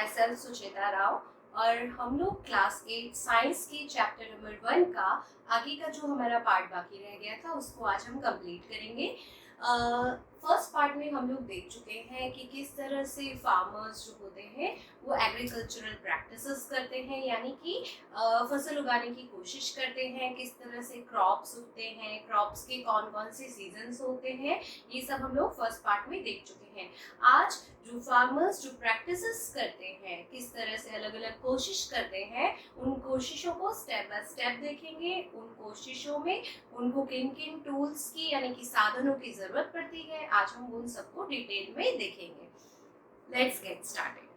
My self Sucheta Rao और हम लोग क्लास 8 साइंस के चैप्टर नंबर 1 का आगे का जो हमारा पार्ट बाकी रह गया था उसको आज हम कंप्लीट करेंगे। फर्स्ट पार्ट में हम लोग देख चुके हैं कि किस तरह से फार्मर्स जो होते हैं वो एग्रीकल्चरल प्रैक्टिसेस करते हैं, यानी कि फसल उगाने की कोशिश करते हैं, किस तरह से क्रॉप्स उगते हैं, क्रॉप्स के कौन कौन से सीजन्स होते हैं, ये सब हम लोग फर्स्ट पार्ट में देख चुके हैं। आज जो फार्मर्स जो प्रैक्टिसेस करते हैं, किस तरह से अलग अलग कोशिश करते हैं, उन कोशिशों को स्टेप बाय स्टेप देखेंगे। उन कोशिशों में उनको किन किन टूल्स की यानी कि साधनों की जरूरत पड़ती है, आज हम उन सबको डिटेल में देखेंगे। Let's get started.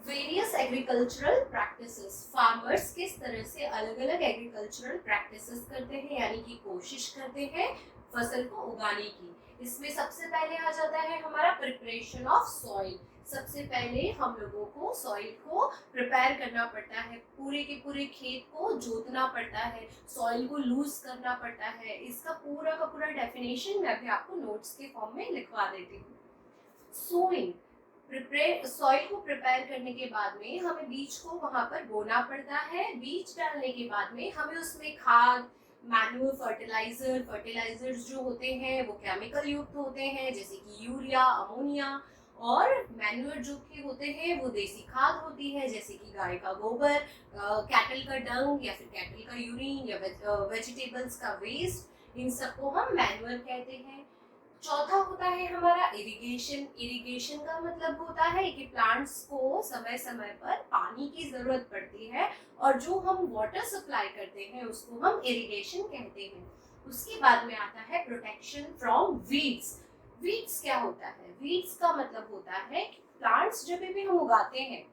Various agricultural practices, farmers किस तरह से अलग अलग एग्रीकल्चरल प्रैक्टिसेस करते हैं यानी कि कोशिश करते हैं फसल को उगाने की। इसमें सबसे पहले आ जाता है हमारा प्रिपरेशन ऑफ सॉइल। सबसे पहले हम लोगों को सॉइल को प्रिपेयर करना पड़ता है, पूरे के पूरे खेत को जोतना पड़ता है, सॉइल को लूज करना पड़ता है। इसका पूरा का पूरा डेफिनेशन मैं भी आपको नोट्स के फॉर्म में लिखवा देती हूँ। सोइंग, सॉइल को प्रिपेयर करने के बाद में हमें बीज को वहां पर बोना पड़ता है। बीज डालने के बाद में हमें उसमें खाद, मैनुअल फर्टिलाइजर्स जो होते हैं वो केमिकल युक्त होते हैं, जैसे कि यूरिया, अमोनिया, और मैनुअर जो के होते हैं वो देसी खाद होती है, जैसे कि गाय का गोबर, कैटल का डंग या फिर कैटल का यूरिन या वेजिटेबल्स का वेस्ट, इन सबको हम मैनुअर कहते हैं। चौथा होता है हमारा इरिगेशन। इरिगेशन का मतलब होता है कि प्लांट्स को समय समय पर पानी की जरूरत पड़ती है और जो हम वाटर सप्लाई करते हैं उसको हम इरिगेशन कहते हैं। उसके बाद में आता है प्रोटेक्शन फ्रॉम वीड्स। वीड्स क्या होता है? वीड्स का मतलब होता है कि प्लांट्स जब भी हम उगाते हैं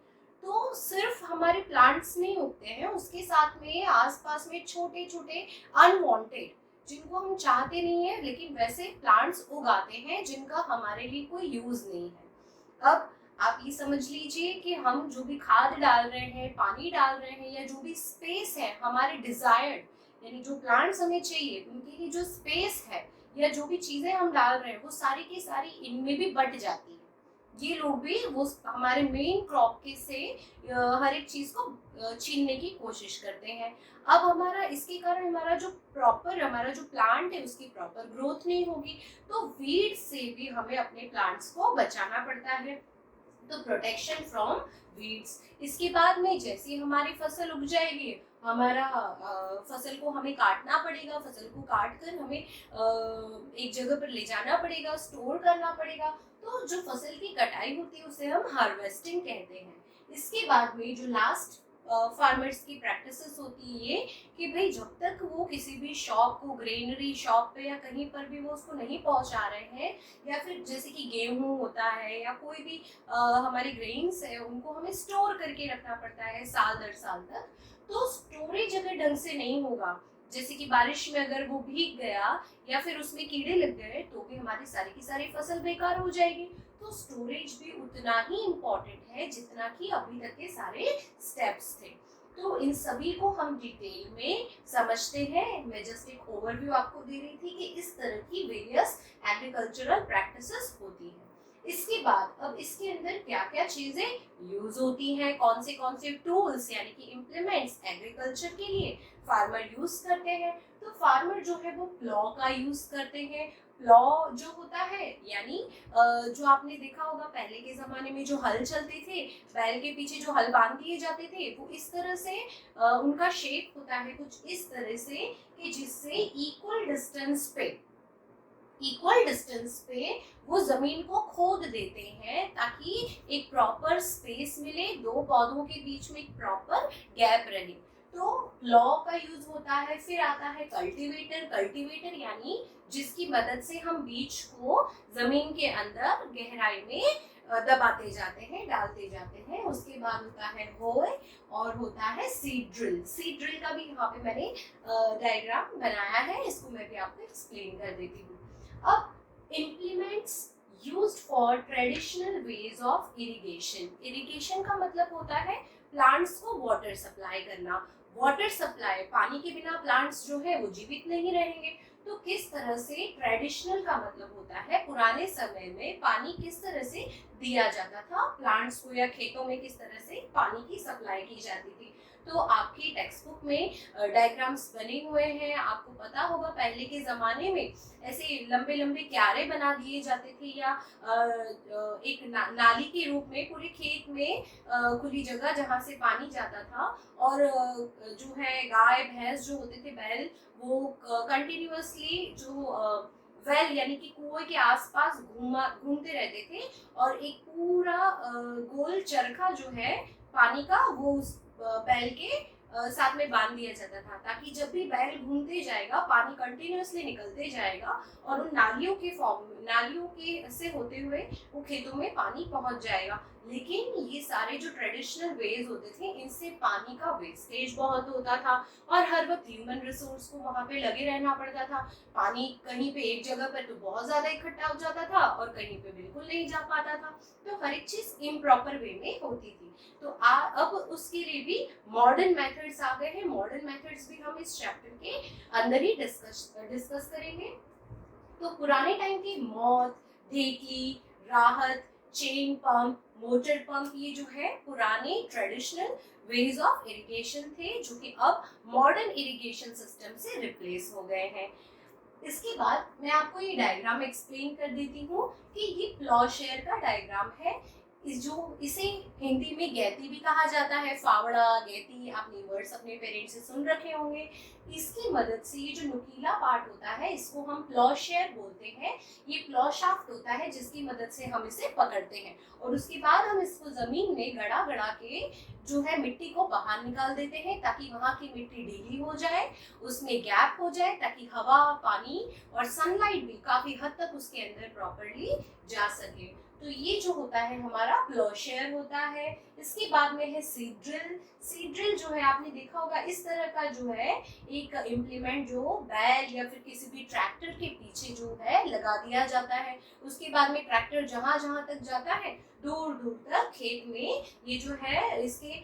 तो सिर्फ हमारे प्लांट्स नहीं उगते हैं, उसके साथ में आसपास में छोटे छोटे अनवांटेड, जिनको हम चाहते नहीं है लेकिन वैसे प्लांट्स उगाते हैं जिनका हमारे लिए कोई यूज नहीं है। अब आप ये समझ लीजिए कि हम जो भी खाद डाल रहे हैं, पानी डाल रहे हैं, या जो भी स्पेस है हमारे डिजायर्ड यानी जो प्लांट्स हमें चाहिए उनके लिए जो स्पेस है या जो भी चीजें हम डाल रहे हैं वो सारी की सारी इनमें भी बट जाती है। ये लोग भी वो हमारे मेन क्रॉप के से हर एक चीज को छीनने की कोशिश करते हैं। अब हमारा इसके कारण हमारा जो प्लांट है उसकी प्रॉपर ग्रोथ नहीं होगी, तो वीड से भी हमें अपने प्लांट्स को बचाना पड़ता है। तो प्रोटेक्शन फ्रॉम वीड्स। इसके बाद में जैसे हमारी फसल उग जाएगी, हमारा फसल को हमें काटना पड़ेगा, फसल को काट कर हमें एक जगह पर ले जाना पड़ेगा, स्टोर करना पड़ेगा। तो जो फसल की कटाई होती है उसे हम हार्वेस्टिंग कहते हैं। इसके बाद में जो लास्ट फार्मर्स की प्रैक्टिसेस होती है ये कि भाई जब तक वो किसी भी शॉप को, ग्रेनरी शॉप पे या कहीं पर भी वो उसको नहीं पहुंचा रहे हैं, या फिर जैसे कि गेहूं होता है या कोई भी हमारे ग्रेन्स है उनको हमें स्टोर करके रखना पड़ता है साल दर साल तक। तो स्टोरेज अगर ढंग से नहीं होगा, जैसे कि बारिश में अगर वो भीग गया या फिर उसमें कीड़े लग गए, तो भी हमारी सारी की सारी फसल बेकार हो जाएगी। तो स्टोरेज भी उतना ही इम्पोर्टेंट है जितना कि अभी तक के सारे स्टेप्स थे। तो इन सभी को हम डिटेल में समझते हैं। मैं जस्ट एक ओवरव्यू आपको दे रही थी कि इस तरह की वेरियस एग्रीकल्चरल प्रैक्टिसेस होती हैं। इसके बाद अब इसके अंदर क्या क्या चीजें यूज होती हैं, कौन से टूल्स यानी कि इम्प्लीमेंट्स एग्रीकल्चर के लिए फार्मर यूज करते हैं। तो फार्मर जो है वो प्लॉ का यूज करते हैं। प्लॉ जो होता है यानी जो आपने देखा होगा पहले के जमाने में जो हल चलते थे, बैल के पीछे जो हल बांध दिए जाते थे, वो इस तरह से उनका शेप होता है कुछ इस तरह से कि जिससे इक्वल डिस्टेंस पे वो जमीन को खोद देते हैं ताकि एक प्रॉपर स्पेस मिले, दो पौधों के बीच में एक प्रॉपर गैप रहे। तो प्लॉ का यूज होता है। फिर आता है कल्टीवेटर यानी जिसकी मदद से हम बीज को जमीन के अंदर गहराई में दबाते जाते हैं, डालते जाते हैं। उसके बाद होता है होय और होता है सीड ड्रिल। सीड ड्रिल का भी यहाँ पे मैंने डायग्राम बनाया है, इसको मैं भी आपको एक्सप्लेन कर देती हूँ। अब implements used for traditional ways of irrigation. Irrigation का मतलब होता है प्लांट्स को वाटर सप्लाई करना। वाटर सप्लाई, पानी के बिना प्लांट्स जो है वो जीवित नहीं रहेंगे, तो किस तरह से ट्रेडिशनल का मतलब होता है पुराने समय में पानी किस तरह से दिया जाता था प्लांट्स को या खेतों में किस तरह से पानी की सप्लाई की जाती थी। तो आपकी टेक्स्ट बुक में डायग्राम्स बने हुए हैं। आपको पता होगा पहले के ज़माने में ऐसे लंबे लंबे क्यारे बना दिए जाते थे या एक नाली के रूप में पूरे खेत में खुली जगह जहाँ से पानी जाता था और जो है गाय भैंस जो होते थे बैल वो कंटिन्यूअसली जो वेल यानी कि कुएं के आसपास घूमते रहते थे और एक पूरा गोल चरखा जो है पानी का वो उस बैल के साथ में बांध दिया जाता था ताकि जब भी बैल घूमते जाएगा पानी कंटिन्यूअसली निकलते जाएगा और उन नालियों के से होते हुए वो खेतों में पानी पहुंच जाएगा। लेकिन ये सारे जो ट्रेडिशनल वेज होते थे इनसे पानी का वेस्टेज बहुत होता था और हर वक्त ह्यूमन रिसोर्स को वहां पे लगे रहना पड़ता था। पानी कहीं पे एक जगह पर तो बहुत ज्यादा इकट्ठा हो जाता था और कहीं पे बिल्कुल नहीं जा पाता था। तो हर एक चीज इम्प्रॉपर वे में होती थी। तो अब उसके लिए भी मॉडर्न मेथड्स आ गए हैं। मॉडर्न मेथड्स भी हम इस चैप्टर के अंदर ही डिस्कस करेंगे। तो पुराने टाइम की मौत, ढेकी, राहत, चेन पंप, मोटर पंप ये जो है पुराने ट्रेडिशनल वेज ऑफ इरिगेशन थे जो कि अब मॉडर्न इरिगेशन सिस्टम से रिप्लेस हो गए हैं। इसके बाद मैं आपको ये डायग्राम एक्सप्लेन कर देती हूँ कि ये प्लॉशेयर का डायग्राम है। इसे हिंदी में गैती भी कहा जाता है। फावड़ा, गैती आपने वर्ड्स अपने पेरेंट्स से सुन रखे होंगे। इसकी मदद से ये जो नुकीला पार्ट होता है इसको हम प्लॉशेयर बोलते हैं। ये प्लॉ शाफ्ट होता है जिसकी मदद से हम इसे पकड़ते हैं और उसके बाद हम इसको जमीन में गड़ा गड़ा के जो है मिट्टी को बाहर निकाल देते हैं ताकि वहाँ की मिट्टी ढीली हो जाए, उसमें गैप हो जाए ताकि हवा, पानी और सनलाइट भी काफी हद तक उसके अंदर प्रॉपर्ली जा सके। तो ये जो होता है हमारा प्लॉशेयर होता है। इसके बाद में है सीड ड्रिल। सीड ड्रिल जो है आपने देखा होगा इस तरह का जो है एक इम्प्लीमेंट जो बैल या फिर किसी भी ट्रैक्टर के पीछे जो है लगा दिया जाता है। उसके बाद में ट्रैक्टर जहां जहां तक जाता है दूर दूर तक खेत में ये जो है इसके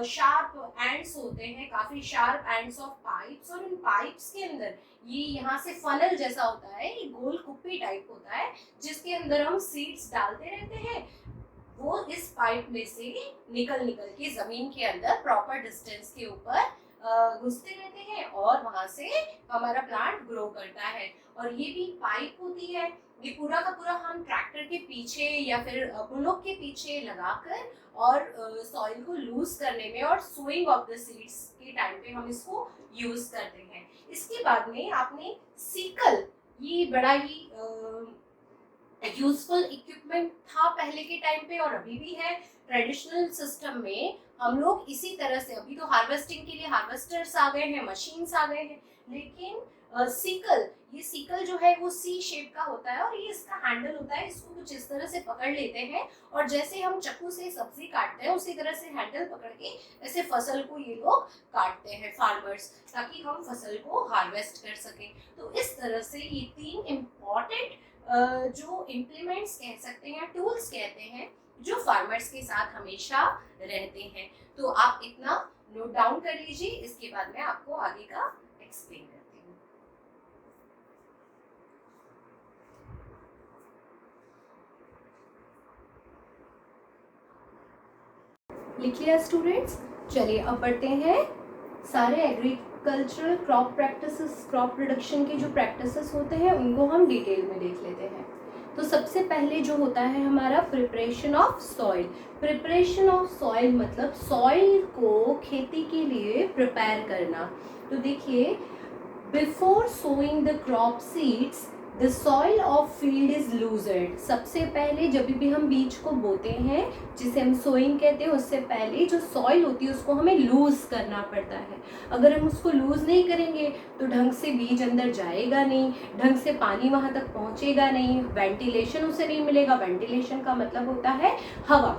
शार्प एंड्स होते हैं, काफी शार्प एंड्स ऑफ पाइप्स और इन पाइप्स के अंदर ये यहाँ से फनल जैसा होता है, ये गोल कुप्पी टाइप होता है जिसके अंदर हम सीड्स डालते रहते हैं। वो इस पाइप में से निकल के जमीन के अंदर प्रॉपर डिस्टेंस के ऊपर घुसते रहते हैं और वहां से हमारा प्लांट ग्रो करता है। और ये भी पाइप होती है, ये पूरा का पूरा हम ट्रैक्टर के पीछे या फिर बुलोक के पीछे लगाकर और सॉइल को लूज करने में और सोइंग ऑफ द सीड्स के टाइम पे हम इसको यूज करते हैं। इसके बाद में आपने सीकल, ये बड़ा ही यूजफुल इक्विपमेंट था पहले के टाइम पे और अभी भी है। ट्रेडिशनल सिस्टम में हम लोग इसी तरह से, अभी तो हार्वेस्टिंग के लिए हार्वेस्टर्स आ गए हैं, मशीन्स आ गए हैं, लेकिन सीकल, ये सीकल जो है वो सी शेप का होता है और ये इसका हैंडल होता है। इसको कुछ इस तरह से पकड़ लेते हैं और जैसे हम चाकू से सब्जी काटते हैं उसी तरह से हैंडल पकड़ के ऐसे फसल को ये लोग काटते हैं फार्मर्स, ताकि हम फसल को हार्वेस्ट कर सकें। तो इस तरह से ये तीन इम्पॉर्टेंट जो इम्प्लीमेंट्स कह सकते हैं, टूल्स कहते हैं, जो फार्मर्स के साथ हमेशा रहते हैं। तो आप इतना नोट डाउन कर लीजिए। इसके बाद मैं आपको आगे का एक्सप्लेन करती हूँ। लिख लिया स्टूडेंट्स? चलिए अब बढ़ते हैं सारे agricultural crop practices, crop production के जो प्रैक्टिसेस होते हैं उनको हम डिटेल में देख लेते हैं। तो सबसे पहले जो होता है हमारा preparation of soil. Preparation of soil मतलब सॉइल को खेती के लिए प्रिपेयर करना। तो देखिए, before sowing the crop seeds the soil of field is loosened. सबसे पहले जब भी हम बीज को बोते हैं, जिसे हम सोइंग कहते हैं, उससे पहले जो सॉइल होती है उसको हमें लूज करना पड़ता है। अगर हम उसको लूज नहीं करेंगे तो ढंग से बीज अंदर जाएगा नहीं, ढंग से पानी वहां तक पहुंचेगा नहीं, वेंटिलेशन उसे नहीं मिलेगा। वेंटिलेशन का मतलब होता है हवा।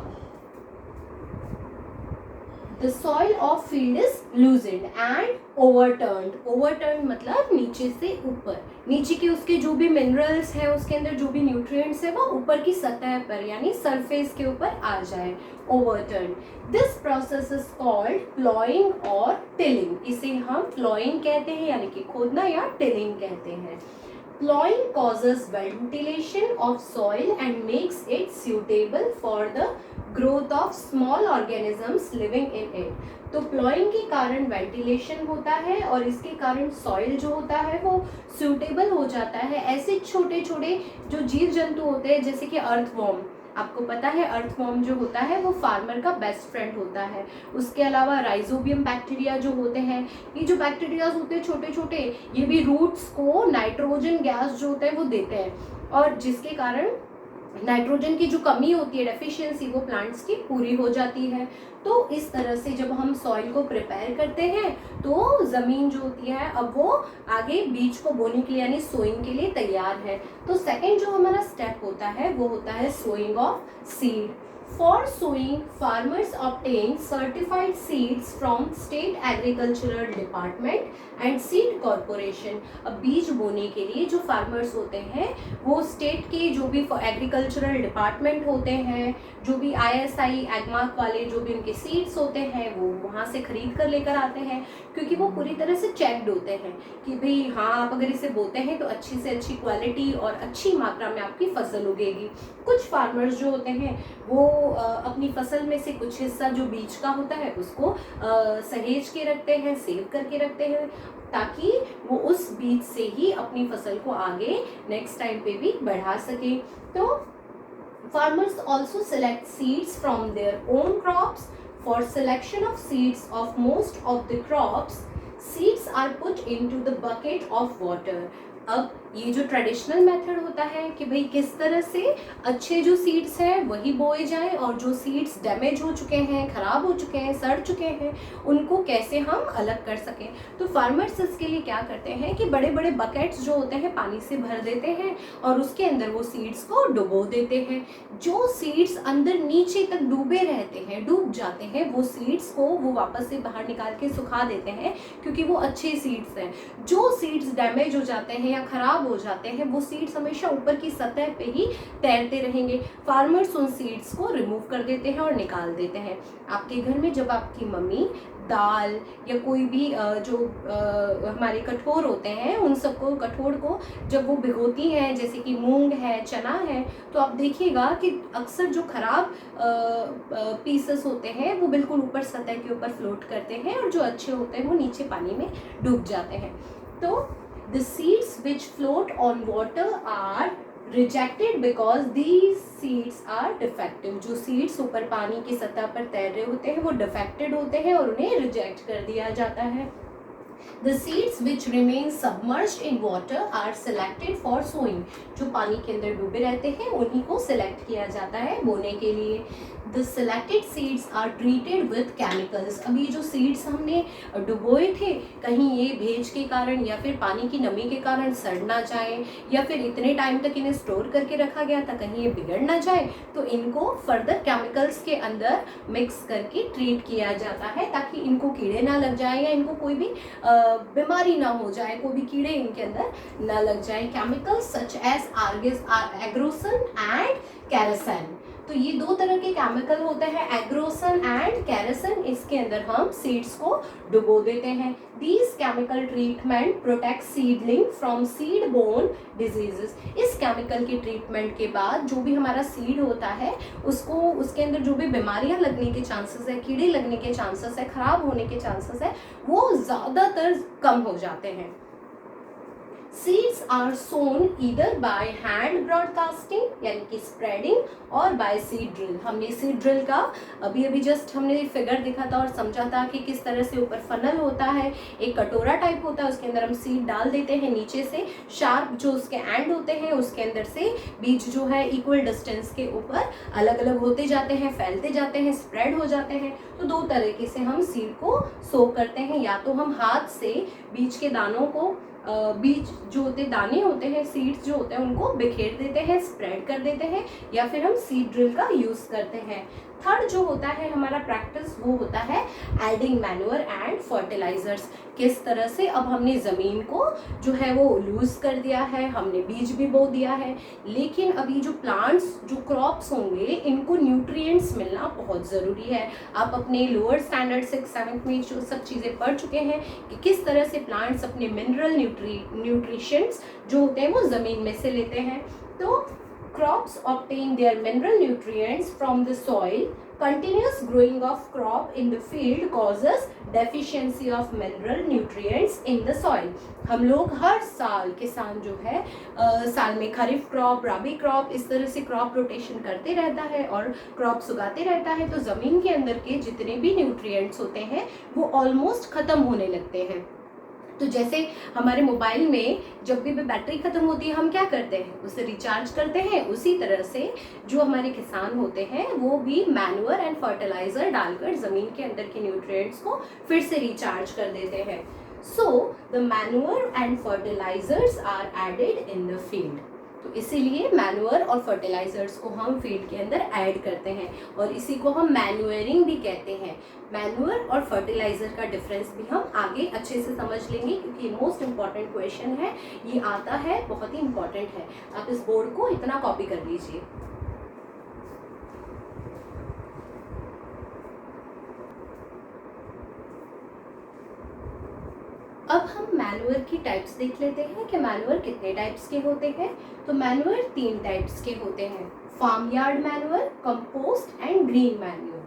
The soil of field is loosened and overturned. Overturn मतलब नीचे से ऊपर, नीचे के उसके जो भी मिनरल्स है, उसके अंदर जो भी न्यूट्रिएंट्स है वो ऊपर की सतह पर यानी सरफेस के ऊपर आ जाए, overturn. This process is called ploughing और टिलिंग। इसे हम प्लॉइंग कहते हैं यानी कि खोदना, या टिलिंग कहते हैं। Plowing causes ventilation of soil and makes it suitable for the growth of small organisms living in it. तो प्लॉइंग के कारण वेंटिलेशन होता है और इसके कारण सॉइल जो होता है वो सूटेबल हो जाता है ऐसे छोटे छोटे जो जीव जंतु होते हैं, जैसे कि अर्थवॉर्म। आपको पता है अर्थवॉर्म जो होता है वो फार्मर का बेस्ट फ्रेंड होता है। उसके अलावा राइजोबियम बैक्टीरिया जो होते हैं, ये जो बैक्टीरिया होते हैं छोटे छोटे, ये भी रूट्स को नाइट्रोजन गैस जो होता है वो देते हैं, और जिसके कारण नाइट्रोजन की जो कमी होती है, डेफिशिएंसी, वो प्लांट्स की पूरी हो जाती है। तो इस तरह से जब हम सॉइल को प्रिपेयर करते हैं तो ज़मीन जो होती है अब वो आगे बीज को बोने के लिए यानी सोइंग के लिए तैयार है। तो सेकंड जो हमारा स्टेप होता है वो होता है sowing of seed. For sowing, farmers obtain certified seeds from State Agricultural Department and Seed Corporation. अब बीज बोने के लिए जो फार्मर्स होते हैं वो स्टेट के जो भी एग्रीकल्चरल डिपार्टमेंट होते हैं, जो भी ISI एगमार्क वाले जो भी उनके सीड्स होते हैं वो वहाँ से खरीद कर लेकर आते हैं, क्योंकि वो पूरी तरह से चेक्ड होते हैं कि भाई हाँ आप अगर इसे बोते हैं तो अच्छी से अच्छी क्वालिटी और अच्छी मात्रा में आपकी फसल उगेगी। कुछ फार्मर्स जो होते हैं वो अपनी फसल में से कुछ हिस्सा जो बीज का होता है उसको सहेज के रखते हैं, सेव करके रखते हैं, ताकि वो उस बीज से ही अपनी फसल को आगे नेक्स्ट टाइम पे भी बढ़ा सके। तो farmers also select seeds from their own crops. For selection of seeds of most of the crops, seeds are put into the bucket of water. अब ये जो ट्रेडिशनल मेथड होता है कि भाई किस तरह से अच्छे जो सीड्स हैं वही बोए जाएं और जो सीड्स डैमेज हो चुके हैं, ख़राब हो चुके हैं, सड़ चुके हैं, उनको कैसे हम अलग कर सकें। तो फार्मर्स इसके लिए क्या करते हैं कि बड़े बड़े बकेट्स जो होते हैं पानी से भर देते हैं और उसके अंदर वो सीड्स को डुबो देते हैं। जो सीड्स अंदर नीचे तक डूबे रहते हैं, डूब जाते हैं, वो सीड्स को वो वापस से बाहर निकाल के सुखा देते हैं, क्योंकि वो अच्छे सीड्स हैं। जो सीड्स डैमेज हो जाते हैं या खराब हो जाते हैं वो सीड्स हमेशा ऊपर की सतह पे ही तैरते रहेंगे। फार्मर्स उन सीड्स को रिमूव कर देते हैं और निकाल देते हैं। आपके घर में जब आपकी मम्मी दाल या कोई भी जो हमारे कठोर होते हैं उन सबको, कठोर को जब वो भिगोती हैं, जैसे कि मूंग है, चना है, तो आप देखिएगा कि अक्सर जो खराब पीसेस होते हैं वो बिल्कुल ऊपर सतह के ऊपर फ्लोट करते हैं और जो अच्छे होते हैं वो नीचे पानी में डूब जाते हैं। तो the seeds which float on water are rejected because these seeds are defective. जो seeds ऊपर पानी की सतह पर तैर रहे होते हैं वो defected होते हैं और उन्हें reject कर दिया जाता है। The seeds which remain submerged in water are selected for sowing. जो पानी के अंदर डूबे रहते हैं उन्हीं को select किया जाता है बोने के लिए। The selected seeds are treated with chemicals. अभी जो seeds हमने डुबोए थे, कहीं ये भेज के कारण या फिर पानी की नमी के कारण सड़ ना जाए, या फिर इतने टाइम तक इन्हें स्टोर करके रखा गया था कहीं ये बिगड़ ना जाए, तो इनको फर्दर केमिकल्स के अंदर मिक्स करके ट्रीट किया जाता है ताकि इनको कीड़े ना लग जाए या इनको कोई भी बीमारी ना हो जाए, कोई भी कीड़े इनके अंदर ना लग जाए। Chemicals such as Agrosan and kerosene. तो ये दो तरह के केमिकल होते हैं, एग्रोसन एंड कैरासन। इसके अंदर हम सीड्स को डुबो देते हैं। These chemical treatment protect seedling from seed borne diseases. इस केमिकल के ट्रीटमेंट के बाद जो भी हमारा सीड होता है उसको, उसके अंदर जो भी बीमारियां लगने के चांसेस है, कीड़े लगने के चांसेस है, खराब होने के चांसेस है, वो ज़्यादातर कम हो जाते हैं। Seeds are sown either by hand broadcasting यानी कि spreading और by seed drill। हमने seed drill का अभी जस्ट हमने फिगर देखा था और समझा था कि किस तरह से ऊपर फनल होता है, एक कटोरा टाइप होता है, उसके अंदर हम सीड डाल देते हैं, नीचे से शार्प जो उसके एंड होते हैं उसके अंदर से बीज जो है इक्वल डिस्टेंस के ऊपर अलग अलग होते जाते हैं, फैलते जाते हैं, स्प्रेड हो जाते हैं। तो दो तरीके से हम सीड को सो करते हैं, या तो हम हाथ से बीज के दानों को, बीज जो होते दाने होते हैं, सीड्स जो होते हैं उनको बिखेर देते हैं, स्प्रेड कर देते हैं, या फिर हम सीड ड्रिल का यूज़ करते हैं। थर्ड जो होता है हमारा प्रैक्टिस वो होता है एडिंग मैन्योर एंड फर्टिलाइजर्स। किस तरह से अब हमने ज़मीन को जो है वो लूज़ कर दिया है, हमने बीज भी बो दिया है, लेकिन अभी जो प्लांट्स जो क्रॉप्स होंगे इनको न्यूट्रिएंट्स मिलना बहुत ज़रूरी है। आप अपने लोअर स्टैंडर्ड 6th-7th में जो सब चीज़ें पढ़ चुके हैं कि किस तरह से प्लांट्स अपने मिनरल न्यूट्रिशंस जो होते हैं वो ज़मीन में से लेते हैं। तो crops obtain their mineral nutrients from the soil. Continuous growing of crop in the field causes deficiency of mineral nutrients in the soil. हम लोग हर साल किसान जो है साल में खरीफ क्रॉप, रबी क्रॉप, इस तरह से क्रॉप रोटेशन करते रहता है और क्रॉप्स उगाते रहता है, तो ज़मीन के अंदर के जितने भी न्यूट्रिएंट्स होते हैं वो ऑलमोस्ट ख़त्म होने लगते हैं। तो जैसे हमारे मोबाइल में जब भी बैटरी ख़त्म होती है हम क्या करते हैं, उसे रिचार्ज करते हैं, उसी तरह से जो हमारे किसान होते हैं वो भी मैन्योर एंड फर्टिलाइज़र डालकर ज़मीन के अंदर के न्यूट्रिएंट्स को फिर से रिचार्ज कर देते हैं। So the manure and fertilisers are added in the field. तो इसीलिए मैन्योर और फर्टिलाइजर्स को हम फील्ड के अंदर ऐड करते हैं और इसी को हम मैन्योरिंग भी कहते हैं। मैन्योर और फर्टिलाइजर का डिफरेंस भी हम आगे अच्छे से समझ लेंगे क्योंकि मोस्ट इम्पॉर्टेंट क्वेश्चन है, ये आता है, बहुत ही इम्पॉर्टेंट है। आप इस बोर्ड को इतना कॉपी कर लीजिए। अब हम मैन्योर की टाइप्स देख लेते हैं कि मैन्योर कितने टाइप्स के होते हैं। तो मैन्योर 3 टाइप्स के होते हैं, farm yard manure, compost and green manure.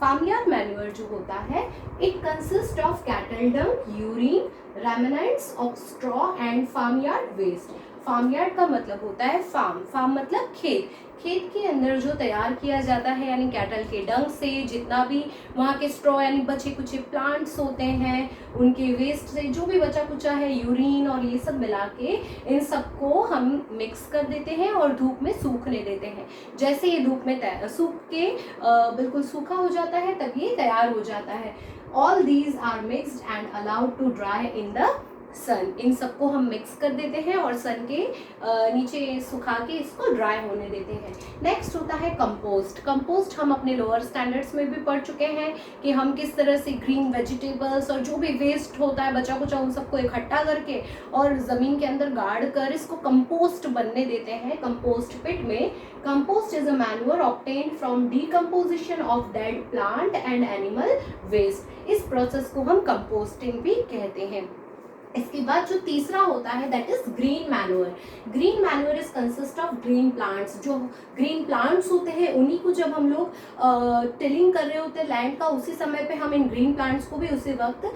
Farm yard manure जो होता है it consist of cattle dung, urine, remnants of straw and farm yard waste. Farm yard का मतलब होता है फार्म मतलब खेत, खेत के अंदर जो तैयार किया जाता है यानी कैटल के डंग से जितना भी वहाँ के स्ट्रॉ यानी बचे कुचे प्लांट्स होते हैं उनके वेस्ट से जो भी बचा कुचा है, यूरिन और ये सब मिला के इन सबको हम मिक्स कर देते हैं और धूप में सूखने देते हैं। जैसे ये धूप में सूख के बिल्कुल सूखा हो जाता है तब ये तैयार हो जाता है। All these are mixed and allowed to dry in the sun. इन सबको हम मिक्स कर देते हैं और सन के नीचे सुखा के इसको ड्राई होने देते हैं। नेक्स्ट होता है कंपोस्ट। कंपोस्ट हम अपने लोअर स्टैंडर्ड्स में भी पढ़ चुके हैं कि हम किस तरह से ग्रीन वेजिटेबल्स और जो भी वेस्ट होता है बचा कुचा उन सबको इकट्ठा करके और ज़मीन के अंदर गाड़ कर इसको कंपोस्ट बनने देते हैं कंपोस्ट पिट में। Compost is a manure obtained from decomposition of dead plant and animal waste. इस प्रोसेस को हम कंपोस्टिंग भी कहते हैं। इसके बाद जो तीसरा होता है that is green manure. Green manure is consist of green plants. जो ग्रीन प्लांट्स होते हैं उन्हीं को जब हम लोग टिलिंग कर रहे होते हैं लैंड का, उसी समय पे हम इन ग्रीन प्लांट्स को भी उसी वक्त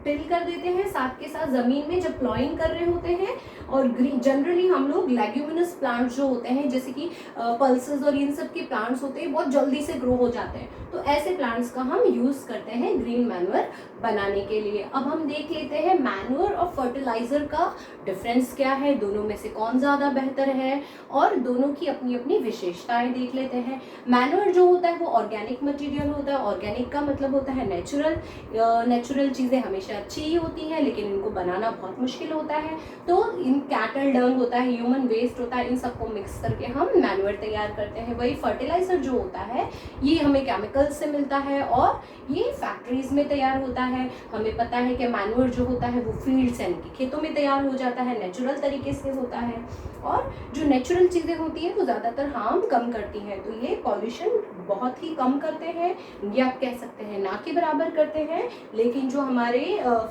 टिल कर देते हैं, साथ के साथ ज़मीन में जब प्लॉइंग कर रहे होते हैं। और जनरली हम लोग लेग्यूमिनस प्लांट्स जो होते हैं जैसे कि पल्सेस और इन सब के प्लांट्स होते हैं बहुत जल्दी से ग्रो हो जाते हैं, तो ऐसे प्लांट्स का हम यूज़ करते हैं ग्रीन मैन्योर बनाने के लिए। अब हम देख लेते हैं मैन्योर और फर्टिलाइज़र का डिफरेंस क्या है, दोनों में से कौन ज़्यादा बेहतर है और दोनों की अपनी अपनी विशेषताएं देख लेते हैं। मैन्योर जो होता है वो ऑर्गेनिक मटेरियल होता है। ऑर्गेनिक का मतलब होता है नेचुरल। नेचुरल चीज़ें हमेशा अच्छी ही होती हैं लेकिन इनको बनाना बहुत मुश्किल होता है। तो इन कैटल डंग होता है, ह्यूमन वेस्ट होता है, इन सबको मिक्स करके हम मैन्योर तैयार करते हैं। वही फर्टिलाइज़र जो होता है ये हमें केमिकल्स से मिलता है और ये फैक्ट्रीज में तैयार होता है। हमें पता है कि मैन्योर जो होता है वो फील्ड्स यानी कि खेतों में तैयार हो जाता है, नेचुरल तरीके से होता है और जो नेचुरल चीज़ें होती हैं वो ज़्यादातर हार्म कम करती हैं। तो ये पॉल्यूशन बहुत ही कम करते हैं, ये आप कह सकते हैं ना के बराबर करते हैं। लेकिन जो हमारे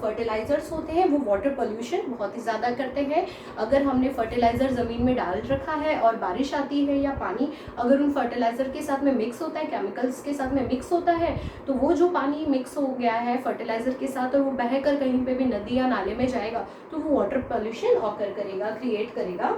फर्टिलाइज़र्स होते हैं वो वाटर पॉल्यूशन बहुत ही ज़्यादा करते हैं। अगर हमने फर्टिलाइज़र ज़मीन में डाल रखा है और बारिश आती है या पानी अगर उन फर्टिलाइज़र के साथ में मिक्स होता है, केमिकल्स के साथ में मिक्स होता है, तो वो जो पानी मिक्स हो गया है फर्टिलाइज़र के साथ और वो बहकर कहीं पे भी नदी या नाले में जाएगा तो वो वाटर पॉल्यूशन ऑकर करेगा, क्रिएट करेगा।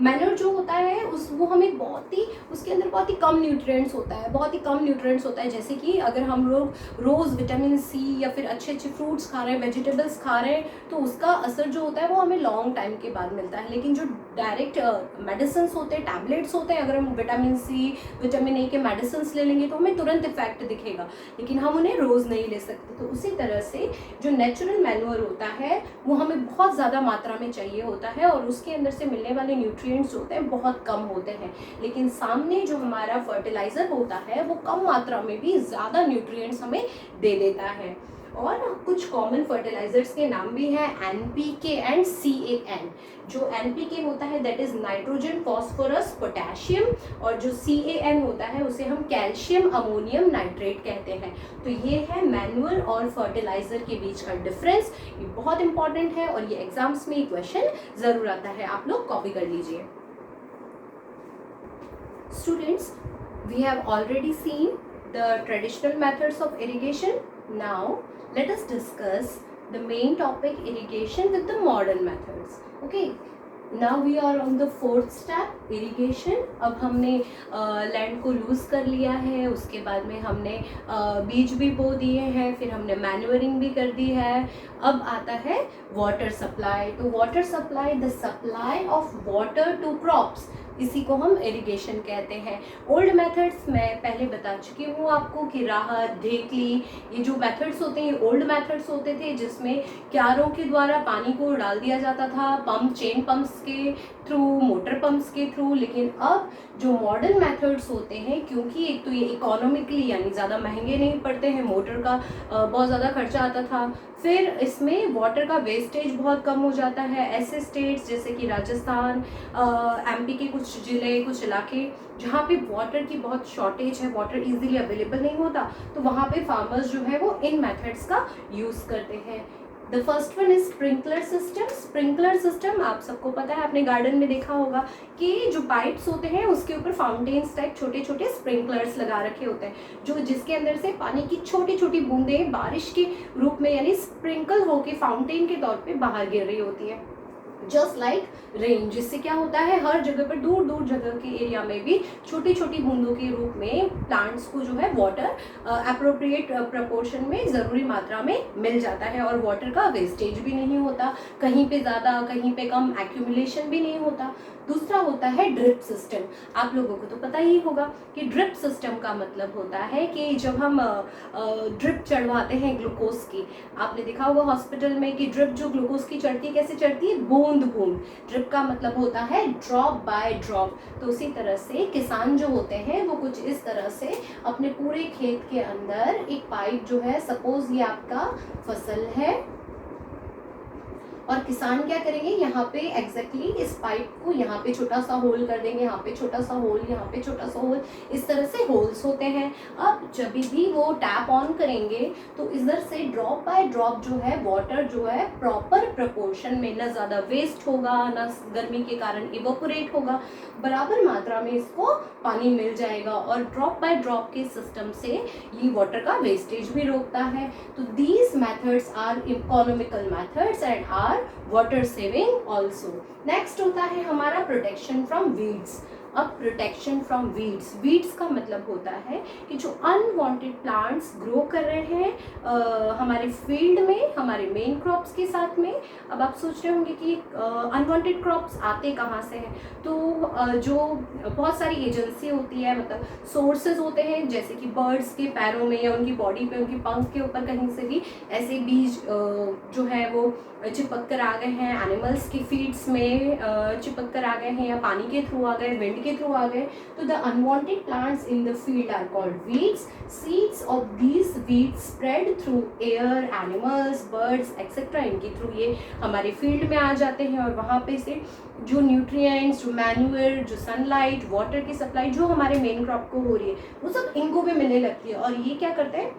मैन्योर जो होता है वो हमें बहुत ही उसके अंदर बहुत ही कम न्यूट्रिएंट्स होता है, बहुत ही कम न्यूट्रिएंट्स होता है। जैसे कि अगर हम लोग रोज़ विटामिन सी या फिर अच्छे अच्छे फ्रूट्स खा रहे हैं, वेजिटेबल्स खा रहे हैं, तो उसका असर जो होता है वो हमें लॉन्ग टाइम के बाद मिलता है। लेकिन जो डायरेक्ट मेडिसिन होते हैं, टैबलेट्स होते हैं, अगर हम विटामिन सी विटामिन ए के मेडिसिन ले लेंगे तो हमें तुरंत इफेक्ट दिखेगा, लेकिन हम उन्हें रोज़ नहीं ले सकते। तो उसी तरह से जो नेचुरल मैन्योर होता है वो हमें बहुत ज़्यादा मात्रा में चाहिए होता है और उसके अंदर से मिलने वाले न्यूट्रिएंट्स होते हैं बहुत कम होते हैं, लेकिन सामने जो हमारा फर्टिलाइज़र होता है वो कम मात्रा में भी ज़्यादा न्यूट्रिएंट्स हमें दे देता है। और कुछ कॉमन फर्टिलाइजर्स के नाम भी हैं NPK एंड CAN। जो NPK होता है that is nitrogen phosphorus potassium, और जो CAN होता है उसे हम कैल्शियम अमोनियम नाइट्रेट कहते हैं। तो ये है मैनुअल और फर्टिलाइजर के बीच का डिफरेंस, ये बहुत इंपॉर्टेंट है और ये एग्जाम्स में क्वेश्चन जरूर आता है, आप लोग कॉपी कर लीजिए। Students, we have already seen the traditional methods of irrigation. Now let us discuss the main topic, irrigation with the modern methods. Okay, now we are on the fourth step, irrigation. अब हमने land को loose कर लिया है, उसके बाद में हमने बीज भी बो दिए हैं, फिर हमने मैन्योरिंग भी कर दी है। अब आता है वाटर सप्लाई। तो water supply, the supply of water to crops, इसी को हम इरिगेशन कहते हैं। ओल्ड मेथड्स मैं पहले बता चुकी हूँ आपको कि राहत, ढेकली, ये जो मेथड्स होते हैं ये ओल्ड मेथड्स होते थे जिसमें क्यारों के द्वारा पानी को डाल दिया जाता था, पंप, चेन पंप्स के थ्रू, मोटर पंप्स के थ्रू। लेकिन अब जो मॉडर्न मेथड्स होते हैं, क्योंकि एक तो ये इकोनॉमिकली यानी ज़्यादा महंगे नहीं पड़ते हैं, मोटर का बहुत ज़्यादा खर्चा आता था, फिर इसमें वाटर का वेस्टेज बहुत कम हो जाता है। ऐसे स्टेट्स जैसे कि राजस्थान, MP के कुछ ज़िले, कुछ इलाके जहाँ पे वाटर की बहुत शॉर्टेज है, वाटर इजीली अवेलेबल नहीं होता, तो वहाँ पे फार्मर्स जो है वो इन मेथड्स का यूज़ करते हैं। The first one is sprinkler system. Sprinkler system आप सबको पता है, आपने गार्डन में देखा होगा कि जो पाइप्स होते हैं उसके ऊपर फाउंटेन्स टाइप छोटे छोटे स्प्रिंकलर्स लगा रखे होते हैं, जो जिसके अंदर से पानी की छोटी छोटी बूंदें बारिश के रूप में यानी स्प्रिंकल होके फाउंटेन के तौर पे बाहर गिर रही होती है, जस्ट लाइक रेन। जिससे क्या होता है, हर जगह पर दूर दूर जगह के एरिया में भी छोटी छोटी बूंदों के रूप में प्लांट्स को जो है वाटर अप्रोप्रिएट प्रपोर्शन में ज़रूरी मात्रा में मिल जाता है, और वाटर का वेस्टेज भी नहीं होता, कहीं पे ज़्यादा कहीं पे कम एक्यूमुलेशन भी नहीं होता। दूसरा होता है ड्रिप सिस्टम। आप लोगों को तो पता ही होगा कि ड्रिप सिस्टम का मतलब होता है कि जब हम ड्रिप चढ़वाते हैं ग्लूकोज की, आपने देखा होगा हॉस्पिटल में कि ड्रिप जो ग्लूकोज की चढ़ती है कैसे चढ़ती है, बूंद बूंद। ड्रिप का मतलब होता है ड्रॉप बाय ड्रॉप। तो उसी तरह से किसान जो होते हैं वो कुछ इस तरह से अपने पूरे खेत के अंदर एक पाइप जो है, सपोज ये आपका फसल है, और किसान क्या करेंगे, यहाँ पे एग्जैक्टली इस पाइप को यहाँ पे छोटा सा होल कर देंगे, यहाँ पे छोटा सा होल, यहाँ पे छोटा सा होल, इस तरह से होल्स होते हैं। अब जब भी वो टैप ऑन करेंगे तो इधर से ड्रॉप बाय ड्रॉप जो है वाटर जो है प्रॉपर प्रपोर्शन में, ना ज़्यादा वेस्ट होगा ना गर्मी के कारण इवोपोरेट होगा, बराबर मात्रा में इसको पानी मिल जाएगा, और ड्रॉप बाय ड्रॉप के सिस्टम से ये वाटर का वेस्टेज भी रोकता है। तो these methods are economical methods and are water saving also. Next होता है हमारा प्रोटेक्शन फ्रॉम वीड्स। अब प्रोटेक्शन फ्रॉम वीड्स, वीड्स का मतलब होता है कि जो अनवांटेड प्लांट्स ग्रो कर रहे हैं हमारे फील्ड में, हमारे मेन क्रॉप्स के साथ में। अब आप सोच रहे होंगे कि अनवांटेड क्रॉप्स आते कहाँ से हैं, तो जो बहुत सारी एजेंसी होती है, मतलब सोर्सेज होते हैं, जैसे कि बर्ड्स के पैरों में या उनकी बॉडी पे, उनकी पंख के ऊपर कहीं से भी ऐसे बीज जो है वो चिपक कर आ गए हैं, एनिमल्स की फीड्स में चिपक कर आ गए हैं, या पानी के थ्रू आ गए, विंड के थ्रू आ गए। तो the unwanted plants in the field are called weeds. Seeds of these weeds spread through air, animals, birds etcetera, इनके थ्रू ये हमारे फील्ड में आ जाते हैं, और वहाँ पे से जो न्यूट्रिएंट्स, जो मैन्यूअर, जो सनलाइट, वाटर की सप्लाई जो हमारे मेन क्रॉप को हो रही है वो सब इनको भी मिलने लगती है, और ये क्या करते हैं,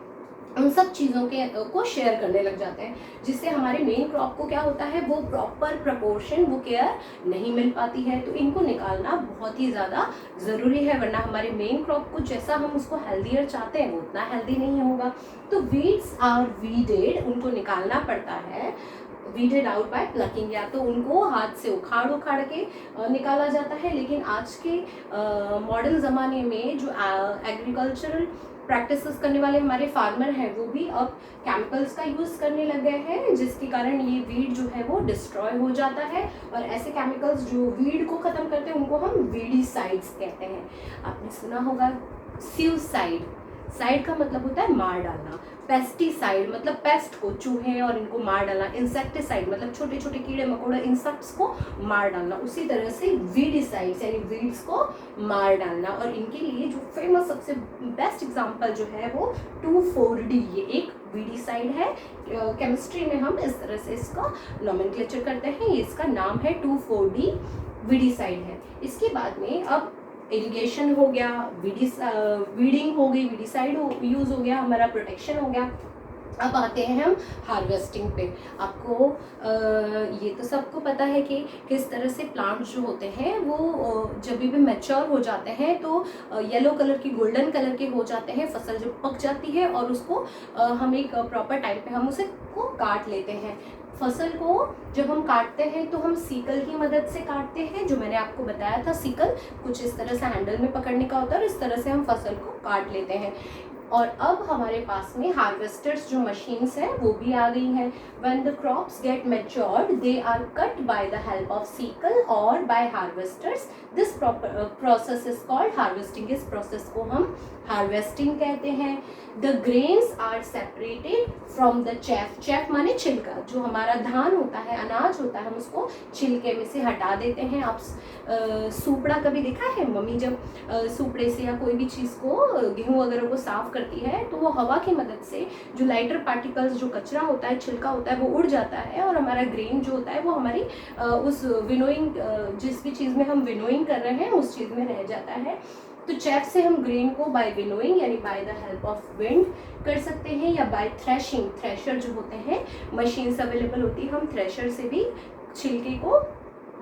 उन सब चीज़ों के को शेयर करने लग जाते हैं, जिससे हमारे मेन क्रॉप को क्या होता है, वो प्रॉपर प्रपोर्शन, वो केयर नहीं मिल पाती है। तो इनको निकालना बहुत ही ज़्यादा ज़रूरी है, वरना हमारे मेन क्रॉप को जैसा हम उसको हेल्दियर चाहते हैं वो उतना हेल्दी नहीं होगा। तो वीड्स आर वीडेड, उनको निकालना पड़ता है, वीडेड आउट बाय प्लकिंग, या तो उनको हाथ से उखाड़ उखाड़ के निकाला जाता है। लेकिन आज के मॉडर्न ज़माने में जो एग्रीकल्चरल प्रैक्टिसेस करने वाले हमारे फार्मर हैं वो भी अब केमिकल्स का यूज़ करने लग गए हैं, जिसके कारण ये वीड जो है वो डिस्ट्रॉय हो जाता है, और ऐसे केमिकल्स जो वीड को ख़त्म करते हैं उनको हम वीडीसाइड्स कहते हैं। आपने सुना होगा सुसाइड, साइड का मतलब होता है मार डालना, पेस्टिसाइड मतलब पेस्ट को, चूहे और इनको मार डालना, इंसेक्टिसाइड मतलब छोटे छोटे कीड़े मकोड़े इंसेक्ट्स को मार डालना, उसी तरह से वीडिसाइड्स यानी वीड्स को मार डालना। और इनके लिए जो फेमस सबसे बेस्ट एग्जांपल जो है वो 2,4-D, ये एक वीडिसाइड है। केमिस्ट्री में हम इस तरह से इसका नोमेनक्लेचर करते हैं, ये इसका नाम है 2,4-D वीडिसाइड है। इसके बाद में अब इरिगेशन हो गया, वीडिंग हो गई, वीडिसाइड यूज हो गया, हमारा प्रोटेक्शन हो गया। अब आते हैं हम हार्वेस्टिंग पे। आपको ये तो सबको पता है कि किस तरह से प्लांट्स जो होते हैं वो जब भी मैच्योर हो जाते हैं तो येलो कलर की, गोल्डन कलर के हो जाते हैं, फसल जब पक जाती है और उसको हम एक प्रॉपर टाइम पे हम उसे को काट लेते हैं। फसल को जब हम काटते हैं तो हम सीकल की मदद से काटते हैं, जो मैंने आपको बताया था, सीकल कुछ इस तरह से हैंडल में पकड़ने का होता है और इस तरह से हम फसल को काट लेते हैं। और अब हमारे पास में हार्वेस्टर्स जो मशीन्स हैं वो भी आ गई हैं। When the crops get matured they are cut by the help of sickle और by harvesters. This process is called harvesting. इस प्रोसेस को हम हार्वेस्टिंग कहते हैं। The grains are separated from the chaff. Chaff माने छिलका, जो हमारा धान होता है, अनाज होता है, हम उसको छिलके में से हटा देते हैं। आप सूपड़ा कभी देखा है? मम्मी जब सूपड़े से या कोई भी चीज़ को, गेहूँ वगैरह को साफ करती है तो वो हवा की मदद से जो लाइटर पार्टिकल्स, जो कचरा होता है, छिलका होता है, वो उड़ जाता है और हमारा ग्रेन जो होता है वो हमारी उस विनोइंग, जिस भी चीज़ में हम विनोइंग कर रहे हैं उस चीज़ में रह जाता है। तो चैफ से हम ग्रेन को बाय विनोइंग यानी bye the help of wind कर सकते हैं, या बाय थ्रेशिंग। थ्रेशर जो होते हैं, मशीन्स अवेलेबल होती है, हम थ्रेशर से भी छिलके को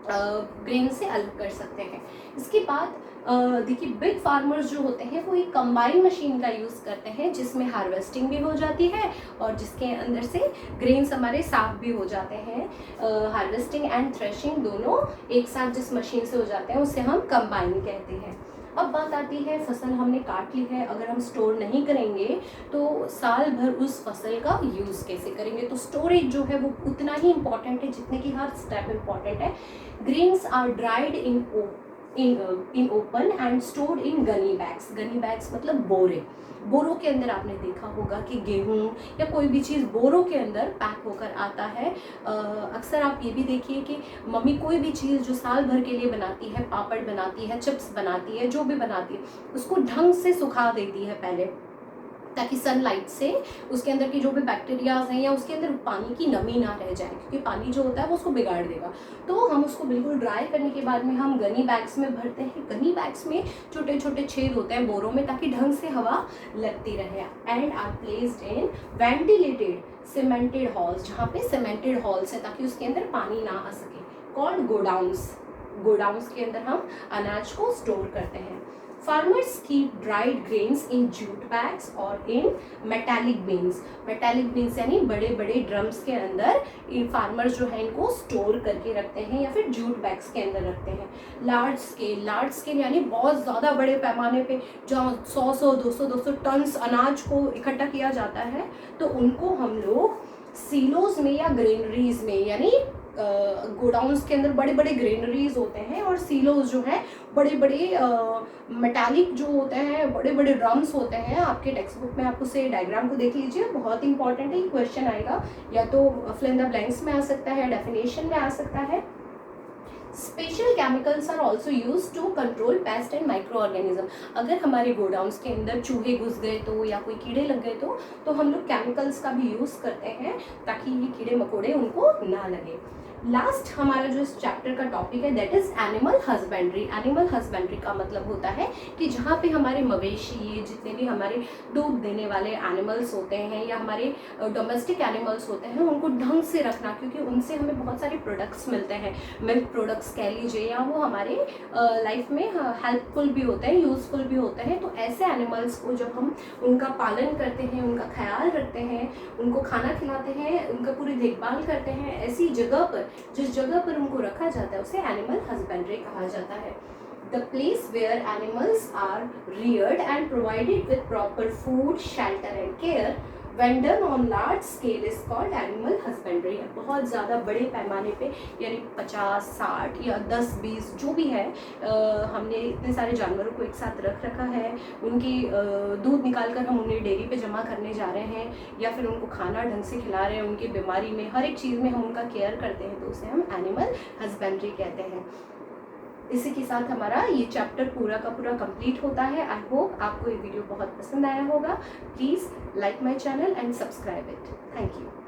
ग्रेन से अलग कर सकते हैं। इसके बाद देखिए, बिग फार्मर्स जो होते हैं वो एक कंबाइन मशीन का यूज़ करते हैं जिसमें हार्वेस्टिंग भी हो जाती है और जिसके अंदर से ग्रेन्स हमारे साफ भी हो जाते हैं। हार्वेस्टिंग एंड थ्रेशिंग दोनों एक साथ जिस मशीन से हो जाते हैं उसे हम कंबाइन कहते हैं। अब बात आती है, फसल हमने काट ली है, अगर हम स्टोर नहीं करेंगे तो साल भर उस फसल का यूज़ कैसे करेंगे? तो स्टोरेज जो है वो उतना ही इम्पॉर्टेंट है जितने कि हर स्टेप इम्पॉर्टेंट है। Grains are dried in open and stored in gunny bags. Gunny bags मतलब बोरे। बोरों के अंदर आपने देखा होगा कि गेहूँ या कोई भी चीज़ बोरों के अंदर पैक होकर आता है। अक्सर आप ये भी देखिए कि मम्मी कोई भी चीज़ जो साल भर के लिए बनाती है, पापड़ बनाती है, चिप्स बनाती है, जो भी बनाती है, उसको ढंग से सुखा देती है पहले, ताकि सनलाइट से उसके अंदर की जो भी बैक्टीरियाज हैं या उसके अंदर पानी की नमी ना रह जाए, क्योंकि पानी जो होता है वो उसको बिगाड़ देगा। तो हम उसको बिल्कुल ड्राई करने के बाद में हम गनी बैग्स में भरते हैं। गनी बैग्स में छोटे छोटे छेद होते हैं बोरों में, ताकि ढंग से हवा लगती रहे। And are placed in ventilated cemented halls, जहाँ पे सीमेंटेड हॉल्स है ताकि उसके अंदर पानी ना आ सके, कॉल्ड गोडाउन्स। गोडाउन्स के अंदर हम अनाज को स्टोर करते हैं। Farmers keep dried grains in jute bags और in metallic bins। metallic bins यानी बड़े बड़े ड्रम्स के अंदर इन फार्मर्स जो है इनको स्टोर करके रखते हैं या फिर जूट बैग्स के अंदर रखते हैं। लार्ज स्केल यानी बहुत ज़्यादा बड़े पैमाने पे जहाँ 100 200 टन्स अनाज को इकट्ठा किया जाता है, तो उनको हम लोग सीलोज में या ग्रेनरीज में, यानी गोडाउन्स के अंदर बड़े बड़े ग्रेनरीज होते हैं और सीलोज जो है बड़े बड़े मेटालिक जो होते हैं, बड़े बड़े ड्रम्स होते हैं। आपके टेक्स्ट बुक में आप उसे डायग्राम को देख लीजिए, बहुत इंपॉर्टेंट है, क्वेश्चन आएगा, या तो फिल इन द ब्लैंक्स में आ सकता है, डेफिनेशन में आ सकता है। Special chemicals are also use to control pest and micro organism. अगर हमारे गोडाउन्स के अंदर चूहे घुस गए तो या कोई कीड़े लग गए तो हम लोग केमिकल्स का भी यूज़ करते हैं ताकि ये कीड़े मकोड़े उनको ना लगे। लास्ट हमारा जो इस चैप्टर का टॉपिक है that is animal husbandry. Animal husbandry का मतलब होता है कि जहाँ पे हमारे मवेशी, ये जितने भी हमारे दूध देने वाले एनिमल्स होते हैं या हमारे डोमेस्टिक एनिमल्स होते हैं, उनको ढंग से रखना, क्योंकि उनसे हमें बहुत सारे प्रोडक्ट्स मिलते हैं। मिल्क प्रोडक्ट्स कह लीजिए, या वो हमारे लाइफ में हेल्पफुल भी होते हैं, यूज़फुल भी होते हैं। तो ऐसे एनिमल्स को जब हम उनका पालन करते हैं, उनका ख्याल रखते हैं, उनको खाना खिलाते हैं, उनका पूरी देखभाल करते हैं, ऐसी जगह पर, जिस जगह पर उनको रखा जाता है उसे एनिमल हस्बेंड्री कहा जाता है। The place where animals are reared and provided with proper food, shelter and care vendor on large scale is called animal husbandry. बहुत ज़्यादा बड़े पैमाने पे, यानी 50, 60 या 10, 20 जो भी है, हमने इतने सारे जानवरों को एक साथ रख रखा है, उनकी दूध निकाल कर हम उन्हें डेयरी पे जमा करने जा रहे हैं, या फिर उनको खाना ढंग से खिला रहे हैं, उनकी बीमारी में हर एक चीज़ में हम उनका केयर करते हैं, तो उसे हम एनिमल हस्बेंड्री कहते हैं। इसी के साथ हमारा ये चैप्टर पूरा का पूरा कंप्लीट होता है। आई होप आपको ये वीडियो बहुत पसंद आया होगा। Please like my channel and subscribe it. Thank you.